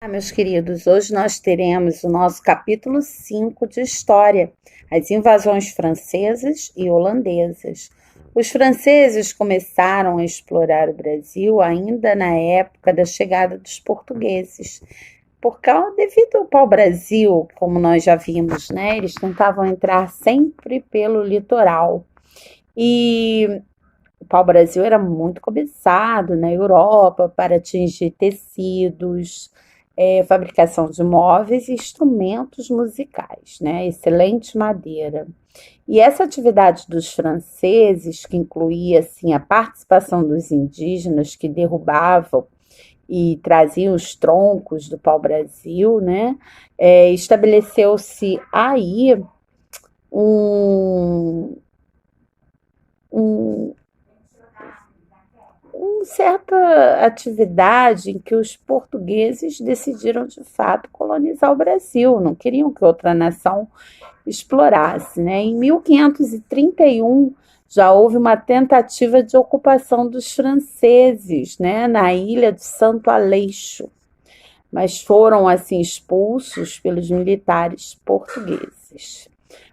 Meus queridos, hoje nós teremos o nosso capítulo 5 de História, as invasões francesas e holandesas. Os franceses começaram a explorar o Brasil ainda na época da chegada dos portugueses. Devido ao pau-brasil, como nós já vimos, né, eles tentavam entrar sempre pelo litoral. E o pau-brasil era muito cobiçado na Europa para atingir tecidos, fabricação de móveis e instrumentos musicais, né? Excelente madeira. E essa atividade dos franceses, que incluía assim, a participação dos indígenas que derrubavam e traziam os troncos do pau-brasil, né? Estabeleceu-se aí um, um, uma certa atividade em que os portugueses decidiram de fato colonizar o Brasil, não queriam que outra nação explorasse, né? Em 1531 já houve uma tentativa de ocupação dos franceses, né, na ilha de Santo Aleixo, mas foram assim expulsos pelos militares portugueses.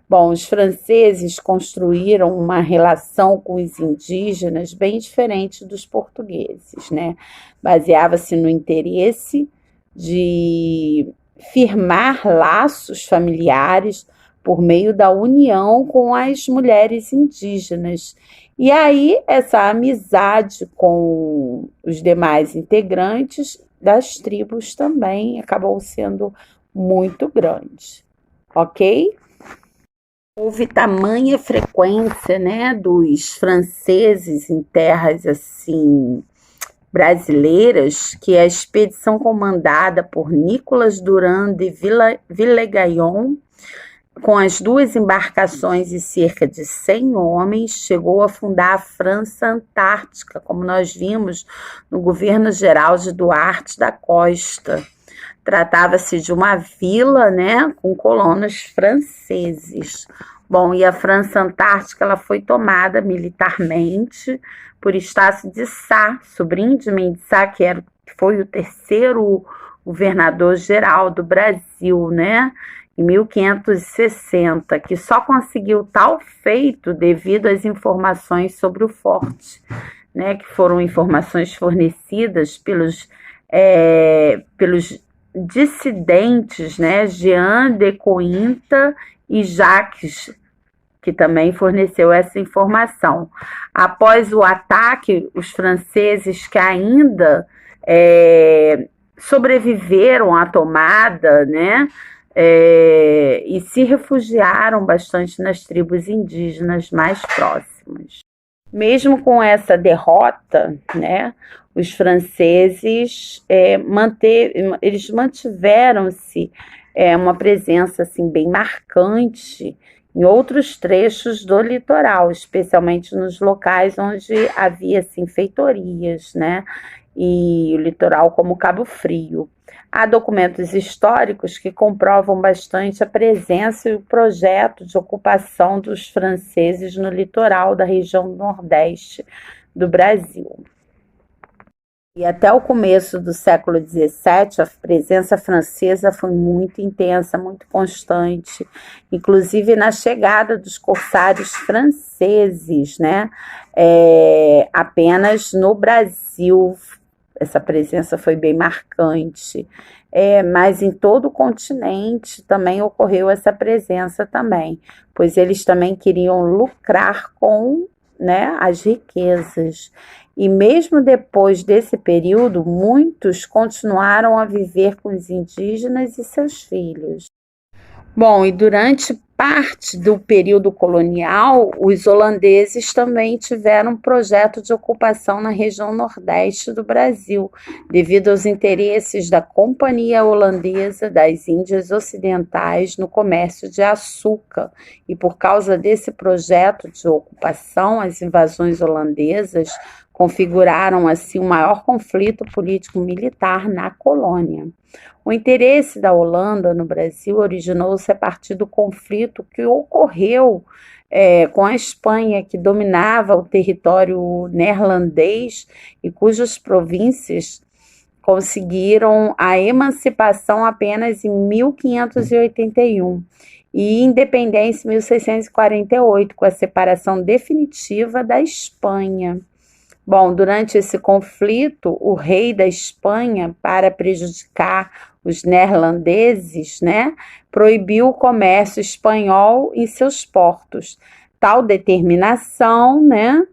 Bom, os franceses construíram uma relação com os indígenas bem diferente dos portugueses, né? Baseava-se no interesse de firmar laços familiares por meio da união com as mulheres indígenas. E aí, essa amizade com os demais integrantes das tribos também acabou sendo muito grande, ok? Houve tamanha frequência, né, dos franceses em terras assim brasileiras que a expedição comandada por Nicolas Durand de Villegaillon, com as duas embarcações e cerca de 100 homens, chegou a fundar a França Antártica, como nós vimos no governo geral de Duarte da Costa. Tratava-se de uma vila, né, com colonos franceses. Bom, e a França Antártica ela foi tomada militarmente por Estácio de Sá, sobrinho de Mendes de Sá, que foi o terceiro governador-geral do Brasil, né, em 1560, que só conseguiu tal feito devido às informações sobre o forte, né, que foram informações fornecidas pelos dissidentes, né, Jean de Cointa e Jacques, que também forneceu essa informação. Após o ataque, os franceses que ainda sobreviveram à tomada, né, e se refugiaram bastante nas tribos indígenas mais próximas. Mesmo com essa derrota, né, os franceses eles mantiveram-se uma presença assim, bem marcante em outros trechos do litoral, especialmente nos locais onde havia assim, feitorias, né, e o litoral como Cabo Frio. Há documentos históricos que comprovam bastante a presença e o projeto de ocupação dos franceses no litoral da região nordeste do Brasil. E até o começo do século XVII, a presença francesa foi muito intensa, muito constante, inclusive na chegada dos corsários franceses, né? Apenas no Brasil essa presença foi bem marcante, mas em todo o continente também ocorreu essa presença também, pois eles também queriam lucrar com, né, as riquezas. E mesmo depois desse período, muitos continuaram a viver com os indígenas e seus filhos. Bom, e durante parte do período colonial, os holandeses também tiveram um projeto de ocupação na região nordeste do Brasil, devido aos interesses da Companhia Holandesa das Índias Ocidentais no comércio de açúcar. E por causa desse projeto de ocupação, as invasões holandesas configuraram assim o maior conflito político-militar na colônia. O interesse da Holanda no Brasil originou-se a partir do conflito que ocorreu com a Espanha, que dominava o território neerlandês e cujas províncias conseguiram a emancipação apenas em 1581 e independência em 1648, com a separação definitiva da Espanha. Bom, durante esse conflito, o rei da Espanha, para prejudicar os neerlandeses, né, proibiu o comércio espanhol em seus portos. Tal determinação, né,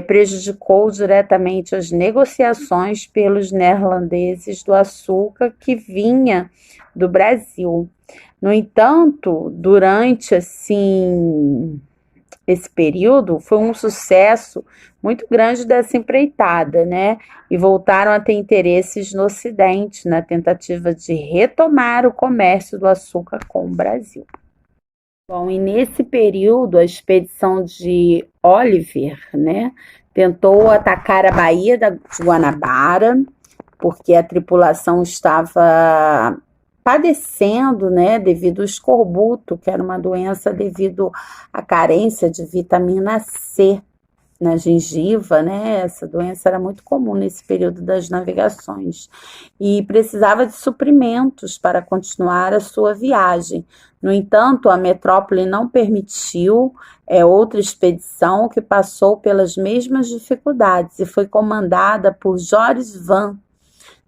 prejudicou diretamente as negociações pelos neerlandeses do açúcar que vinha do Brasil. No entanto, durante esse período, foi um sucesso muito grande dessa empreitada, né? E voltaram a ter interesses no Ocidente, na tentativa de retomar o comércio do açúcar com o Brasil. Bom, e nesse período, a expedição de Oliver, né, tentou atacar a Baía de Guanabara, porque a tripulação estava padecendo, né, devido ao escorbuto, que era uma doença devido à carência de vitamina C na gengiva, né? Essa doença era muito comum nesse período das navegações e precisava de suprimentos para continuar a sua viagem. No entanto, a metrópole não permitiu outra expedição que passou pelas mesmas dificuldades e foi comandada por Joris Van,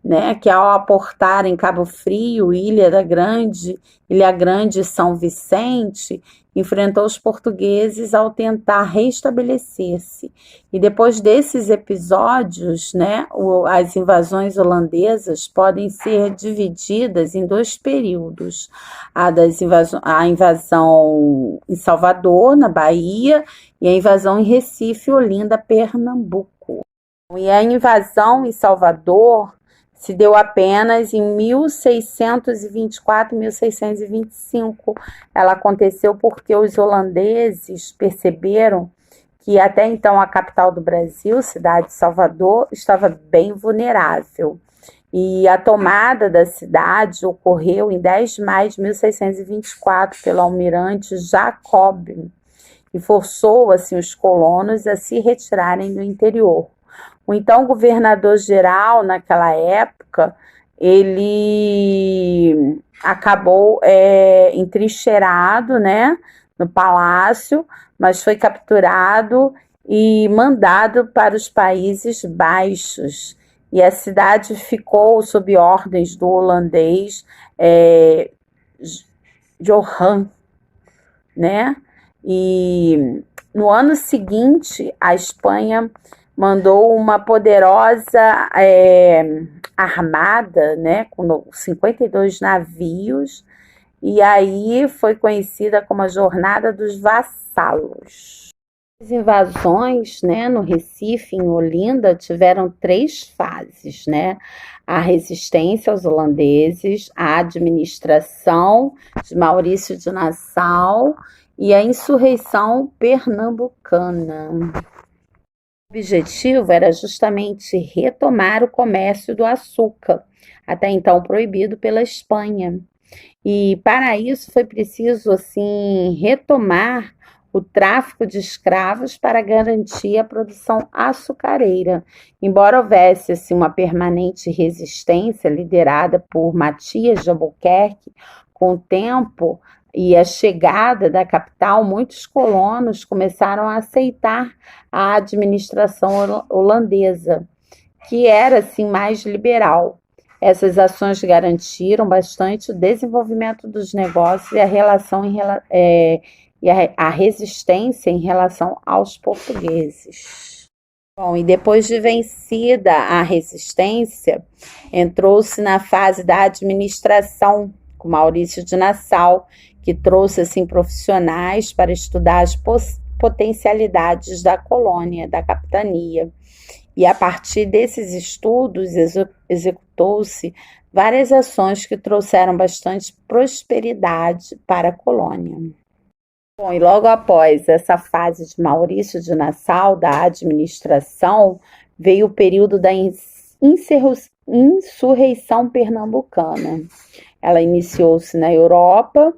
né, que ao aportar em Cabo Frio, Ilha Grande e São Vicente, enfrentou os portugueses ao tentar restabelecer-se. E depois desses episódios, né, as invasões holandesas podem ser divididas em dois períodos. A invasão em Salvador, na Bahia, e a invasão em Recife, Olinda, Pernambuco. E a invasão em Salvador se deu apenas em 1624, 1625. Ela aconteceu porque os holandeses perceberam que até então a capital do Brasil, cidade de Salvador, estava bem vulnerável. E a tomada da cidade ocorreu em 10 de maio de 1624 pelo almirante Jacob e forçou assim os colonos a se retirarem do interior. O então governador-geral, naquela época, ele acabou entrincheirado, né, no palácio, mas foi capturado e mandado para os Países Baixos. E a cidade ficou sob ordens do holandês Johan, né? E no ano seguinte, a Espanha mandou uma poderosa armada, né, com 52 navios, e aí foi conhecida como a Jornada dos Vassalos. As invasões, né, no Recife, em Olinda, tiveram 3 fases, né? A resistência aos holandeses, a administração de Maurício de Nassau e a insurreição pernambucana. O objetivo era justamente retomar o comércio do açúcar, até então proibido pela Espanha. E para isso foi preciso assim retomar o tráfico de escravos para garantir a produção açucareira. Embora houvesse assim, uma permanente resistência liderada por Matias de Albuquerque, com o tempo e a chegada da capital, muitos colonos começaram a aceitar a administração holandesa, que era assim mais liberal. Essas ações garantiram bastante o desenvolvimento dos negócios e a resistência em relação aos portugueses. Bom, e depois de vencida a resistência, entrou-se na fase da administração, com Maurício de Nassau, que trouxe assim, profissionais para estudar as potencialidades da colônia, da capitania. E a partir desses estudos, executou-se várias ações que trouxeram bastante prosperidade para a colônia. Bom, e logo após essa fase de Maurício de Nassau, da administração, veio o período da insurreição pernambucana. Ela iniciou-se na Europa,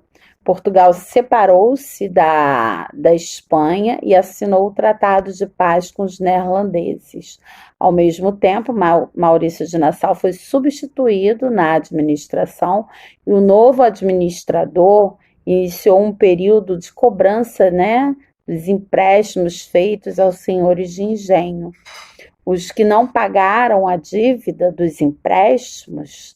Portugal separou-se da Espanha e assinou o Tratado de Paz com os neerlandeses. Ao mesmo tempo, Maurício de Nassau foi substituído na administração e o novo administrador iniciou um período de cobrança, né, dos empréstimos feitos aos senhores de engenho. Os que não pagaram a dívida dos empréstimos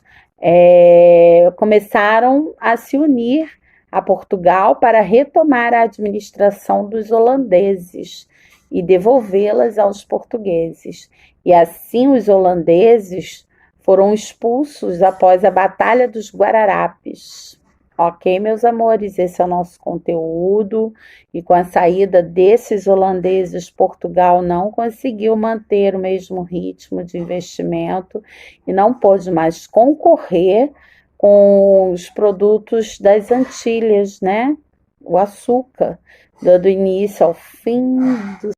começaram a se unir a Portugal para retomar a administração dos holandeses e devolvê-las aos portugueses. E assim os holandeses foram expulsos após a Batalha dos Guararapes. Ok, meus amores, esse é o nosso conteúdo. E com a saída desses holandeses, Portugal não conseguiu manter o mesmo ritmo de investimento e não pôde mais concorrer com os produtos das Antilhas, né? O açúcar, dando início ao fim do